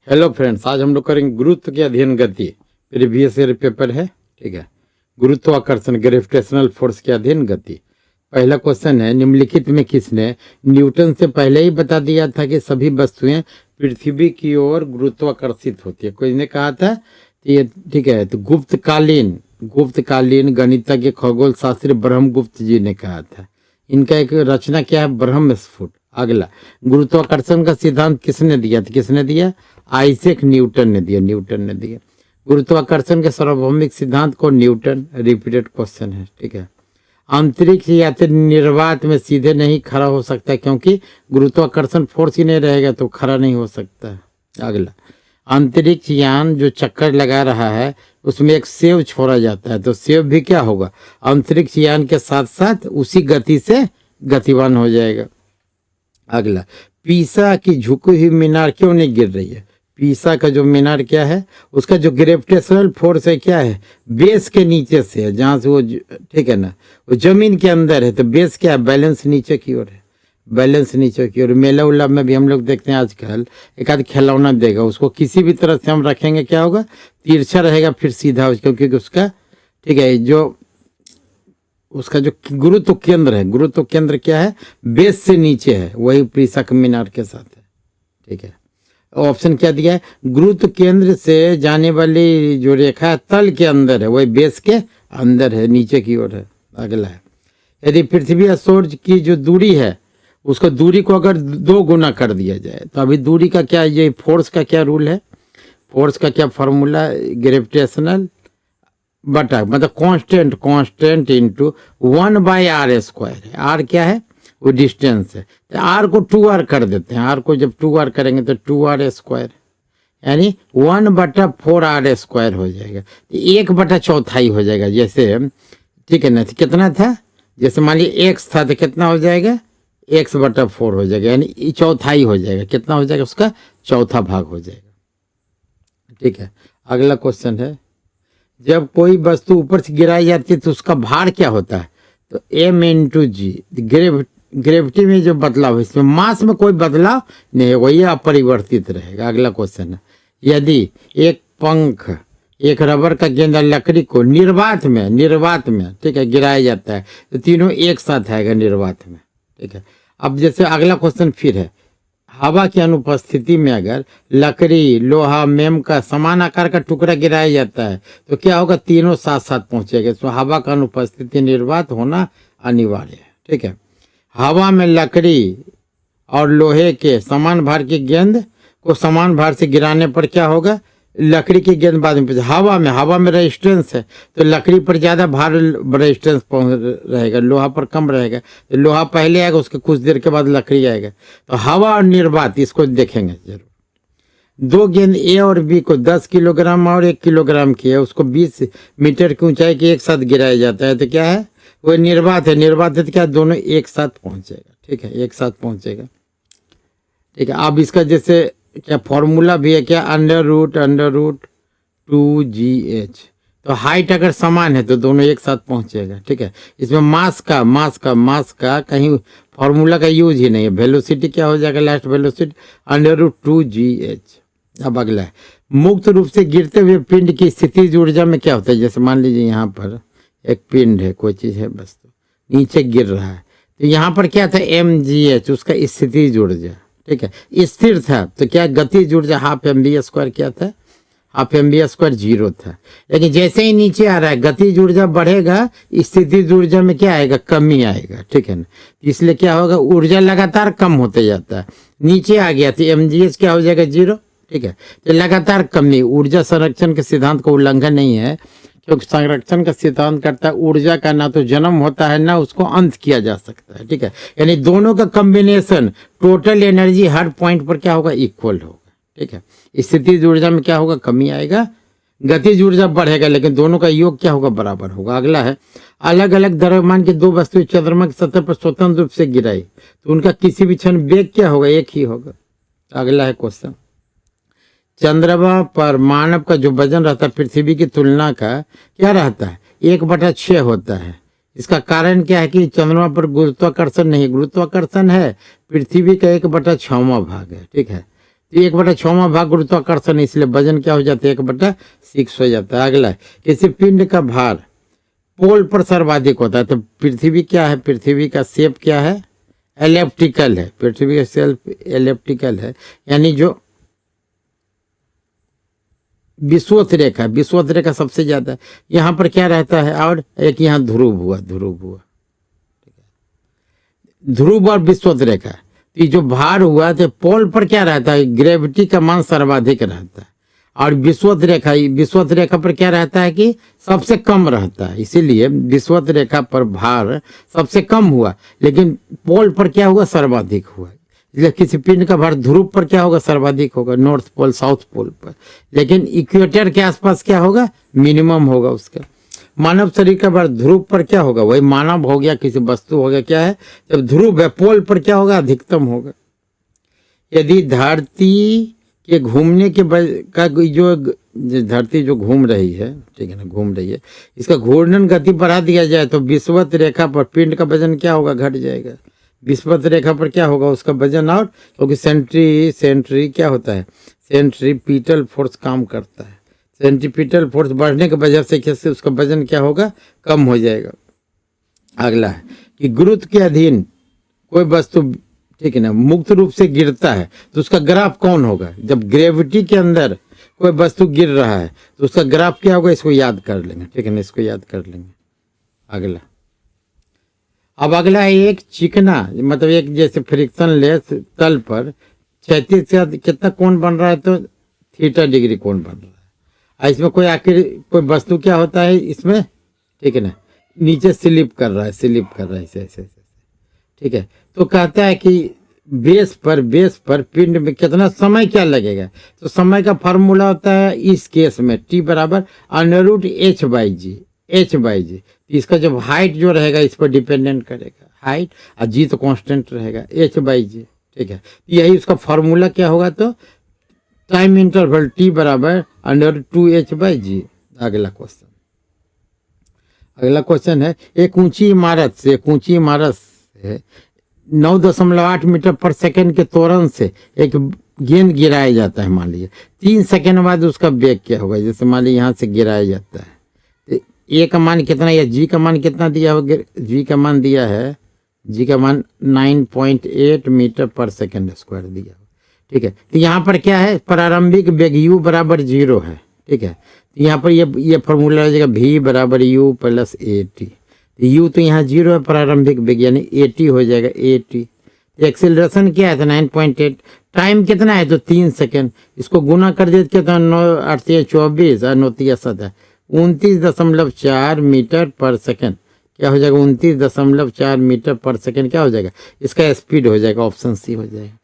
Hello friends, आज हम लोग करेंगे गुरुत्व के अध्ययन गति। प्रीवियस ईयर पेपर है, ठीक है। गुरुत्वाकर्षण ग्रेविटेशनल फोर्स के अध्ययन गति। पहला क्वेश्चन है, निम्नलिखित में किसने न्यूटन से पहले ही बता दिया था कि सभी वस्तुएं पृथ्वी की ओर गुरुत्वाकर्षित होती है। कोई ने कहा था ये, ठीक है। तो गुप्तकालीन गणितज्ञ खगोल शास्त्री ब्रह्मगुप्त जी ने कहा था। इनका एक रचना क्या है, ब्रह्मस्फुट। अगला, गुरुत्वाकर्षण का सिद्धांत किसने दिया था? किसने दिया? आइजैक न्यूटन ने दिया। गुरुत्वाकर्षण के सार्वभौमिक सिद्धांत को न्यूटन। रिपीटेड क्वेश्चन है, ठीक है। अंतरिक्ष यात्री निर्वात में सीधे नहीं खड़ा हो सकता क्योंकि गुरुत्वाकर्षण फोर्स ही नहीं रहेगा तो खड़ा नहीं हो सकता। अगला, अंतरिक्ष यान जो चक्कर लगा रहा है उसमें एक सेव छोड़ा जाता है, तो सेव भी क्या होगा? अंतरिक्ष यान के साथ साथ उसी गति से गतिवान हो जाएगा। अगला, पीसा की झुकी हुई मीनार क्यों नहीं गिर रही है? पीसा का जो मीनार क्या है, उसका जो ग्रेविटेशनल फोर्स है क्या है, बेस के नीचे से है, जहाँ से वो, ठीक है ना, वो जमीन के अंदर है, तो बेस क्या है, बैलेंस नीचे की ओर है, बैलेंस नीचे की ओर। मेला उला में भी हम लोग देखते हैं आजकल एक आध खिलौना देगा, उसको किसी भी तरह से हम रखेंगे क्या होगा, तिरछा रहेगा फिर सीधा, क्योंकि उसका, ठीक है, जो उसका जो गुरुत्व केंद्र क्या है, बेस से नीचे है, वही पीसा के मीनार के साथ है, ठीक है। ऑप्शन क्या दिया है, गुरुत्व केंद्र से जाने वाली जो रेखा है तल के अंदर है, वही बेस के अंदर है, नीचे की ओर है। अगला है, यदि पृथ्वी और सूर्य की जो दूरी है उसको दूरी को अगर 2 गुना कर दिया जाए तो अभी दूरी का क्या, ये फोर्स का क्या रूल है, फोर्स का क्या फॉर्मूला, ग्रेविटेशनल बटा मतलब कांस्टेंट इंटू 1/r² है। आर क्या है, वो डिस्टेंस है, तो आर को 2r कर देते हैं। आर को जब 2r करेंगे तो 2r², यानी 1/4r² हो जाएगा, तो 1/4 हो जाएगा। जैसे, ठीक है ना, तो कितना था, जैसे मान लीजिए x था तो कितना हो जाएगा, x/4 हो जाएगा, यानी चौथाई हो जाएगा। कितना हो जाएगा, उसका चौथा भाग हो जाएगा, ठीक है। अगला क्वेश्चन है, जब कोई वस्तु ऊपर से गिराई जाती है तो उसका भार क्या होता है? तो m×g। ग्रेविटी में जो बदलाव है, इसमें मास में कोई बदलाव नहीं है, वही अपरिवर्तित रहेगा। अगला क्वेश्चन है, यदि एक पंख, एक रबर का गेंदा लकड़ी को निर्वात में, ठीक है, गिराया जाता है तो तीनों एक साथ आएगा निर्वात में, ठीक है। अब जैसे अगला क्वेश्चन फिर है, हवा की अनुपस्थिति में अगर लकड़ी, लोहा, मेम का समान आकार का टुकड़ा गिराया जाता है तो क्या होगा, तीनों साथ साथ पहुंचेगा। तो हवा का अनुपस्थिति निर्वात होना अनिवार्य है, ठीक है। हवा में लकड़ी और लोहे के समान भार की गेंद को समान भार से गिराने पर क्या होगा, लकड़ी की गेंद बाद में, हवा में रेजिस्टेंस है तो लकड़ी पर ज़्यादा भार रेजिस्टेंस रहेगा, लोहा पर कम रहेगा, तो लोहा पहले आएगा, उसके कुछ देर के बाद लकड़ी आएगा। तो हवा और निर्वात इसको देखेंगे जरूर। 2 गेंद ए और बी को 10 किलोग्राम और 1 किलोग्राम की है, उसको 20 मीटर की ऊंचाई के एक साथ गिराया जाता है, तो क्या है, वो निर्वात है तो क्या, दोनों एक साथ पहुंचेगा, ठीक है, एक साथ पहुंचेगा, ठीक है। अब इसका जैसे क्या फॉर्मूला भी है, क्या, √2gh। तो हाइट अगर समान है तो दोनों एक साथ पहुंचेगा, ठीक है। इसमें मास का कहीं फॉर्मूला का यूज ही नहीं है। वेलोसिटी क्या हो जाएगा, लास्ट वेलोसिटी √2gh। अब अगला है, मुक्त रूप से गिरते हुए पिंड की स्थितिज ऊर्जा में क्या होता है? जैसे मान लीजिए यहाँ पर एक पिंड है, कोई चीज़ है, बस तो नीचे गिर रहा है, तो यहाँ पर क्या था, mgh, उसका स्थितिज ऊर्जा, ठीक है, स्थिर था, तो क्या गतिज ऊर्जा ½ mv² क्या था, ½ mv² 0 था। लेकिन जैसे ही नीचे आ रहा है गतिज ऊर्जा बढ़ेगा, स्थितिज ऊर्जा में क्या आएगा, कमी आएगा, ठीक है ना। इसलिए क्या होगा, ऊर्जा लगातार कम होते जाता है, नीचे आ गया तो mgh क्या हो जाएगा, 0, ठीक है। तो लगातार कमी, ऊर्जा संरक्षण के सिद्धांत का उल्लंघन नहीं है, क्योंकि संरक्षण का सिद्धांत करता है ऊर्जा का ना तो जन्म होता है ना उसको अंत किया जा सकता है, ठीक है। यानी दोनों का कॉम्बिनेशन, टोटल एनर्जी हर पॉइंट पर क्या होगा, इक्वल होगा, ठीक है। स्थितिज ऊर्जा में क्या होगा, कमी आएगा, गतिज ऊर्जा बढ़ेगा, लेकिन दोनों का योग क्या होगा, बराबर होगा। अगला है, अलग अलग द्रव्यमान की 2 वस्तुएं चंद्रमा की सतह पर स्वतंत्र रूप से गिराई तो उनका किसी भी क्षण वेग क्या होगा, एक ही होगा। अगला है क्वेश्चन, चंद्रमा पर मानव का जो वजन रहता है पृथ्वी की तुलना का क्या रहता है, 1/6 होता है। इसका कारण क्या है कि चंद्रमा पर गुरुत्वाकर्षण नहीं, गुरुत्वाकर्षण है, पृथ्वी का 1/6वां भाग है, ठीक है। तो 1/6वां भाग गुरुत्वाकर्षण, इसलिए वजन क्या हो जाता है 1/6 हो जाता है। अगला है किसी पिंड का भार पोल पर सर्वाधिक होता है, तो पृथ्वी क्या है, पृथ्वी का शेप क्या है, एलिप्टिकल है, पृथ्वी का शेप एलिप्टिकल है, यानी जो विषुवत रेखा सबसे ज्यादा है। यहाँ पर क्या रहता है, और एक यहाँ ध्रुव हुआ, ध्रुव और विषुवत रेखा, तो ये जो भार हुआ तो पोल पर क्या रहता है, ग्रेविटी का मान सर्वाधिक रहता है, और विषुवत रेखा पर क्या रहता है कि सबसे कम रहता है, इसीलिए विषुवत रेखा पर भार सबसे कम हुआ, लेकिन पोल पर क्या हुआ, सर्वाधिक हुआ। इसलिए किसी पिंड का भार ध्रुव पर क्या होगा, सर्वाधिक होगा, नॉर्थ पोल साउथ पोल पर, लेकिन इक्वेटर के आसपास क्या होगा, मिनिमम होगा उसका। मानव शरीर का भार ध्रुव पर क्या होगा, वही मानव हो गया, किसी वस्तु हो गया, क्या है, जब ध्रुव है पोल पर क्या होगा, अधिकतम होगा। यदि धरती के घूमने के का जो धरती जो घूम रही है, ठीक है ना, घूम रही है, इसका घूर्णन गति बढ़ा दिया जाए तो विषुवत रेखा पर पिंड का वजन क्या होगा, घट जाएगा। विषुवत रेखा पर क्या होगा, उसका वजन, और क्योंकि सेंट्री क्या होता है, सेंट्रीपिटल फोर्स काम करता है, सेंट्रीपिटल फोर्स बढ़ने की वजह से कैसे उसका वजन क्या होगा, कम हो जाएगा। अगला है कि गुरुत्व के अधीन कोई वस्तु, ठीक है ना, मुक्त रूप से गिरता है तो उसका ग्राफ कौन होगा। जब ग्रेविटी के अंदर कोई वस्तु गिर रहा है तो उसका ग्राफ क्या होगा, इसको याद कर लेंगे, ठीक है ना, इसको याद कर लेंगे। अगला, अब अगला है एक चिकना, मतलब एक जैसे फ्रिक्शन लेस तल पर 36 से कितना कोण बन रहा है, तो थीटा डिग्री कोण बन रहा है। और इसमें कोई आखिर कोई वस्तु क्या होता है इसमें, ठीक है ना, नीचे स्लिप कर रहा है ऐसे ऐसे, ठीक है। तो कहता है कि बेस पर पिंड में कितना समय क्या लगेगा, तो समय का फार्मूला होता है इस केस में T बराबर √h/g। इसका जब हाइट जो रहेगा इस पर डिपेंडेंट करेगा, हाइट, और जी तो कांस्टेंट रहेगा h/g, ठीक है। यही उसका फार्मूला क्या होगा, तो टाइम इंटरवल T बराबर √2h/g। अगला क्वेश्चन है एक ऊंची इमारत से 9.8 मीटर पर सेकंड के त्वरण से एक गेंद गिराया जाता है, मान लीजिए 3 सेकंड बाद उसका वेग क्या होगा। जैसे मान लीजिए यहाँ से गिराया जाता है, तो ए का मान कितना या जी का मान कितना दिया होगा, जी का मान 9.8 मीटर पर सेकंड स्क्वायर दिया हो, ठीक है। तो यहाँ पर क्या है, प्रारंभिक वेग u बराबर 0 है, ठीक है। तो यहाँ पर ये फॉर्मूला आ जाएगा v बराबर u प्लस at। u तो यहाँ 0 है, प्रारंभिक वेग यानी at हो जाएगा at। एक्सेलरेशन क्या है, तो 9.8, टाइम कितना है, तो 3 सेकंड, इसको गुना कर देते कितना, 9×8=24 और 9×3=7, 29.4 मीटर पर सेकंड क्या हो जाएगा, 29.4 मीटर पर सेकंड क्या हो जाएगा, इसका स्पीड हो जाएगा, ऑप्शन सी हो जाएगा।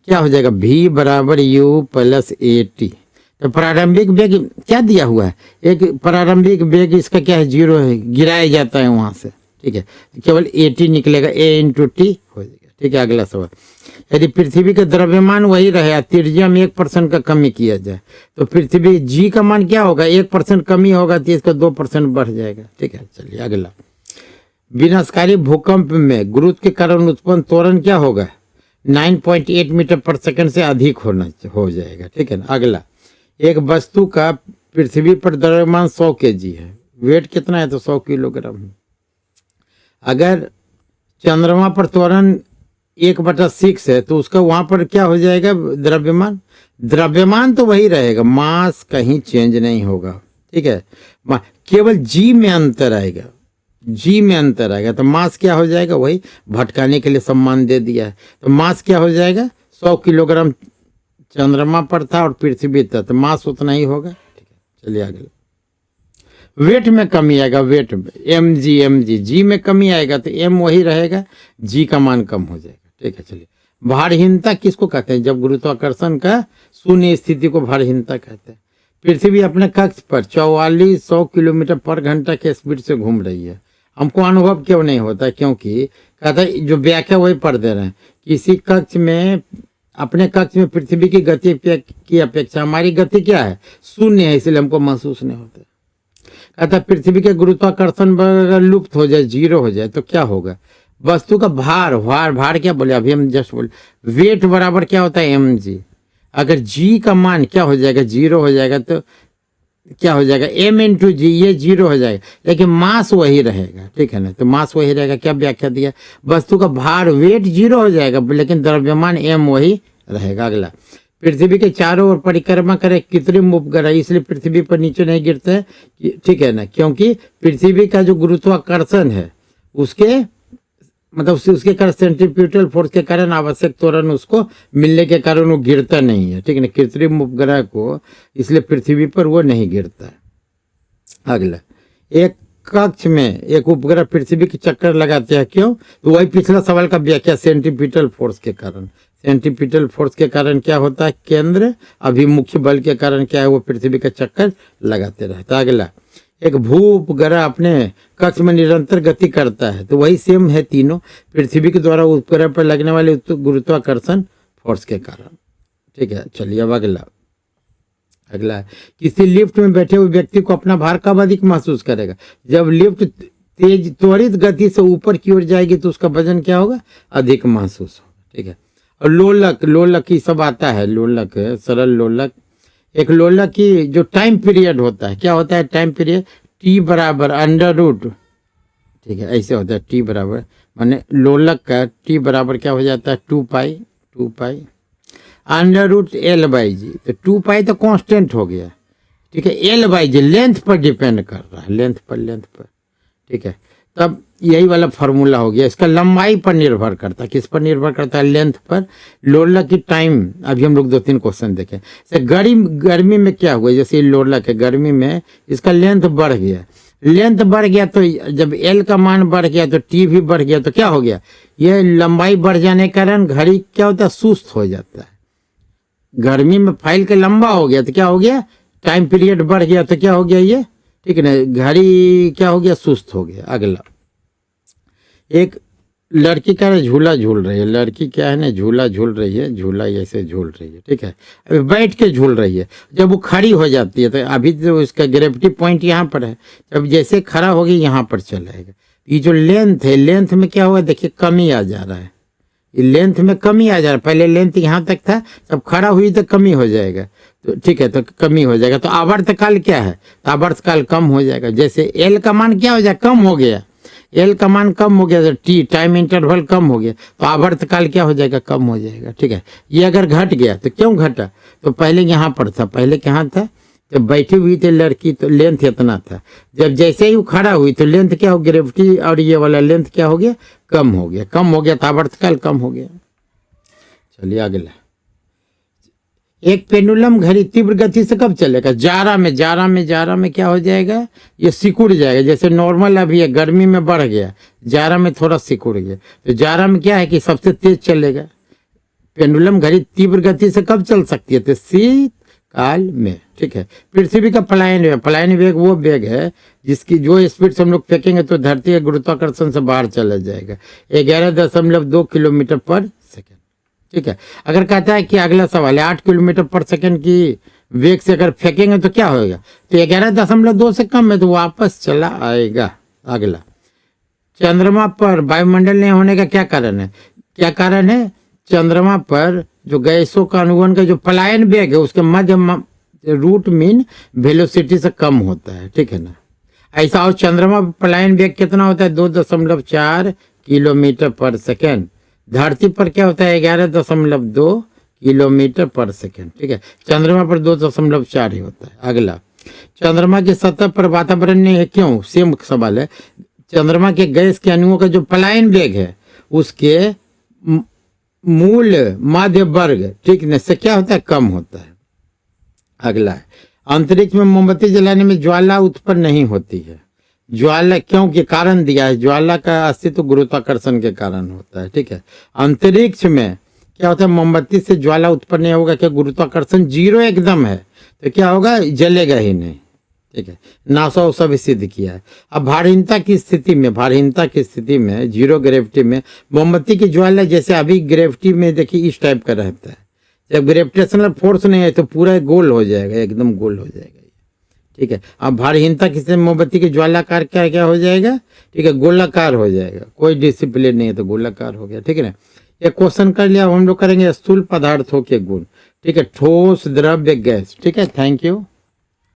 क्या हो जाएगा, v बराबर u प्लस at। तो प्रारंभिक वेग क्या दिया हुआ है, एक प्रारंभिक वेग इसका क्या है, 0 है, गिराया जाता है वहां से, ठीक है, केवल at निकलेगा, a × t हो जाएगा, ठीक है। अगला सवाल, यदि पृथ्वी का द्रव्यमान वही रहे, त्रिज्या में 1% का कमी किया जाए, तो पृथ्वी g का मान क्या होगा, 1% कमी होगा तो इसका 2% बढ़ जाएगा, ठीक है। चलिए अगला, विनाशकारी भूकंप में गुरुत्व के कारण उत्पन्न त्वरण क्या होगा, 9.8 मीटर पर सेकंड से अधिक हो जाएगा, ठीक है ना। अगला, एक वस्तु का पृथ्वी पर द्रव्यमान 100 kg है, वेट कितना है, तो 100 किलोग्राम है। अगर चंद्रमा पर त्वरण 1/6 है तो उसका वहां पर क्या हो जाएगा, द्रव्यमान तो वही रहेगा, मास कहीं चेंज नहीं होगा, ठीक है। केवल जी में अंतर आएगा, तो मास क्या हो जाएगा, वही भटकाने के लिए सम्मान दे दिया है, तो मास क्या हो जाएगा, 100 किलोग्राम चंद्रमा पर था और पृथ्वी था, तो मास उतना ही होगा, ठीक है। चलिए अगले, वेट में कमी आएगा, वेट में mg, जी में कमी आएगा तो m वही रहेगा, जी का मान कम हो जाएगा, ठीक है। चलिए, भारहीनता किसको कहते हैं, जब गुरुत्वाकर्षण का शून्य स्थिति को भारहीनता कहते हैं। पृथ्वी अपने कक्ष पर 4400 किलोमीटर पर घंटा के स्पीड से घूम रही है, हमको अनुभव क्यों नहीं होता, क्योंकि कहता है जो व्याख्या वही पढ़ दे रहे हैं, किसी कक्ष में, अपने कक्ष में पृथ्वी की गति की अपेक्षा हमारी गति क्या है, शून्य है, इसलिए हमको महसूस नहीं होता। कहता पृथ्वी के गुरुत्वाकर्षण अगर लुप्त हो जाए, 0 हो जाए, तो क्या होगा, वस्तु का भार क्या बोले, अभी हम जस्ट बोले, वेट बराबर क्या होता है mg। अगर जी का मान क्या हो जाएगा, जीरो हो जाएगा, तो क्या हो जाएगा, एम इंटू जी, ये जीरो हो जाएगा, लेकिन मास वही रहेगा, ठीक है ना। तो मास वही रहेगा, क्या व्याख्या दिया, वस्तु का भार वेट जीरो हो जाएगा, लेकिन द्रव्यमान एम वही रहेगा। अगला, पृथ्वी के चारों ओर परिक्रमा करे कृत्रिम उपग्रह, इसलिए पृथ्वी पर नीचे नहीं गिरते हैं, ठीक है ना, क्योंकि पृथ्वी का जो गुरुत्वाकर्षण है उसके मतलब उसके कारण सेंट्रीफ्यूगल फोर्स के कारण आवश्यक त्वरण उसको मिलने के कारण वो गिरता नहीं है, ठीक है ना, कृत्रिम उपग्रह को, इसलिए पृथ्वी पर वो नहीं गिरता है। अगला, एक कक्ष में एक उपग्रह पृथ्वी के चक्कर लगाते हैं, क्यों, तो वही पिछला सवाल का व्याख्या, सेंट्रीफ्यूगल फोर्स के कारण। सेंट्रीफ्यूगल फोर्स के कारण क्या होता है, केंद्र अभिमुख्य बल के कारण क्या है, वो पृथ्वी का चक्कर लगाते रहता है। अगला, एक भू उपग्रह अपने कक्ष में निरंतर गति करता है, तो वही सेम है तीनों, पृथ्वी के द्वारा उपग्रह पर लगने वाले गुरुत्वाकर्षण फोर्स के कारण, ठीक है। चलिए अब अगला है, किसी लिफ्ट में बैठे हुए व्यक्ति को अपना भार कब अधिक महसूस करेगा, जब लिफ्ट तेज त्वरित गति से ऊपर की ओर जाएगी तो उसका वजन क्या होगा, अधिक महसूस होगा, ठीक है। और लोलक की सब आता है, लोलक सरल लोलक, एक लोलक की जो टाइम पीरियड होता है, क्या होता है टाइम पीरियड, टी बराबर अंडर रूट, ठीक है, ऐसे होता है, टी बराबर माने लोलक का टी बराबर क्या हो जाता है, 2 pi under root L by G, तो 2 पाई तो कांस्टेंट हो गया, ठीक है, एल बाई जी लेंथ पर डिपेंड कर रहा है, लेंथ पर, ठीक है। तब यही वाला फार्मूला हो गया, इसका लंबाई पर निर्भर करता है, किस पर निर्भर करता है, लेंथ पर। लोलक की टाइम, अभी हम लोग 2-3 क्वेश्चन देखें, गर्मी में क्या हुआ, जैसे लोलक है, गर्मी में इसका लेंथ बढ़ गया, तो जब एल का मान बढ़ गया तो टी भी बढ़ गया, तो क्या हो गया, ये लंबाई बढ़ जाने के कारण घड़ी क्या होता है, सुस्त हो जाता है। गर्मी में फाइल का लंबा हो गया तो क्या हो गया, टाइम पीरियड बढ़ गया, तो क्या हो गया ये, ठीक है ना, घड़ी क्या हो गया, सुस्त हो गया। अगला, एक लड़की का झूला झूल रही है, लड़की क्या है ना, झूला झूल रही है, झूला ऐसे झूल रही है, ठीक है, अभी बैठ के झूल रही है, जब वो खड़ी हो जाती है तो अभी तो उसका ग्रेविटी पॉइंट यहाँ पर है, जब जैसे खड़ा होगी यहाँ पर चलाएगा, ये जो लेंथ है, लेंथ में क्या हुआ, देखिए कमी आ जा रहा है, लेंथ में कमी आ जा रहा है, पहले लेंथ यहाँ तक था, जब खड़ा हुई तो कमी हो जाएगा, तो ठीक है, तो कमी हो जाएगा, तो आवर्तकाल क्या है, तो आवर्तकाल कम हो जाएगा, जैसे एल का मान क्या हो जाएगा, कम हो गया, एल का मान कम हो गया, तो टी टाइम इंटरवल कम हो गया, तो आवर्तकाल क्या हो जाएगा, कम हो जाएगा, ठीक है। ये अगर घट गया तो क्यों घटा, तो पहले यहाँ पर था, पहले कहाँ था, जब बैठी हुई थी लड़की तो लेंथ इतना था, जब जैसे ही वो खड़ा हुई तो लेंथ क्या हो, ग्रेविटी और ये वाला लेंथ क्या हो गया, कम हो गया, तो आवर्तकाल कम हो गया। चलिए अगला, एक पेंडुलम घड़ी तीव्र गति से कब चलेगा, जाड़ा में क्या हो जाएगा, ये सिकुड़ जाएगा, जैसे नॉर्मल अभी है, गर्मी में बढ़ गया, जाड़ा में थोड़ा सिकुड़ गया, तो जाड़ा में क्या है कि सबसे तेज चलेगा, पेंडुलम घड़ी तीव्र गति से कब चल सकती है, तो शीत काल में, ठीक है। पृथ्वी का पलायन वेग वो वेग है जिसकी जो स्पीड से हम लोग फेंकेंगे तो धरती के गुरुत्वाकर्षण से बाहर चला जाएगा, 11.2 किलोमीटर पर सेकेंड, ठीक है। अगर कहता है कि अगला सवाल है 8 किलोमीटर पर सेकेंड की वेग से अगर फेंकेंगे तो क्या होगा, तो 11.2 से कम है तो वापस चला आएगा। अगला, चंद्रमा पर वायुमंडल नहीं होने का क्या कारण है, चंद्रमा पर जो गैसों का अनुगमन का जो पलायन वेग है उसके मध्य रूट मीन वेलोसिटी से कम होता है, ठीक है ना, ऐसा। और चंद्रमा पर पलायन वेग कितना होता है, 2.4 किलोमीटर पर सेकेंड, धरती पर क्या होता है 11.2 किलोमीटर पर सेकेंड, ठीक है, चंद्रमा पर 2.4 ही होता है। अगला, चंद्रमा की सतह पर वातावरण नहीं है, क्यों, सेम सवाल है, चंद्रमा के गैस के अणुओं का जो पलायन वेग है उसके मूल माध्य वर्ग, ठीक है, से क्या होता है, कम होता है। अगला है, अंतरिक्ष में मोमबत्ती जलाने में ज्वाला उत्पन्न नहीं होती है, ज्वाला क्योंकि कारण दिया है, ज्वाला का अस्तित्व गुरुत्वाकर्षण के कारण होता है, ठीक है। अंतरिक्ष में क्या होता है, मोमबत्ती से ज्वाला उत्पन्न नहीं होगा, क्या गुरुत्वाकर्षण जीरो एकदम है, तो क्या होगा, जलेगा ही नहीं, ठीक है, नासा सब सिद्ध किया है। अब भारहीनता की स्थिति में जीरो ग्रेविटी में मोमबत्ती की ज्वाला जैसे अभी ग्रेविटी में देखिए इस टाइप का रहता है, जब ग्रेविटेशनल फोर्स नहीं है तो पूरा गोल हो जाएगा, एकदम गोल हो जाएगा, ठीक है। अब भारहीनता की स्थिति में मोमबत्ती की ज्वालाकार क्या हो जाएगा, ठीक है, गोलाकार हो जाएगा, कोई डिसिप्लिन नहीं है तो गोलाकार हो गया, ठीक है ना। ये क्वेश्चन कर लिया। अब हम लोग करेंगे स्थूल पदार्थों के गुण। ठीक है, ठोस, द्रव्य, गैस। ठीक है, थैंक यू।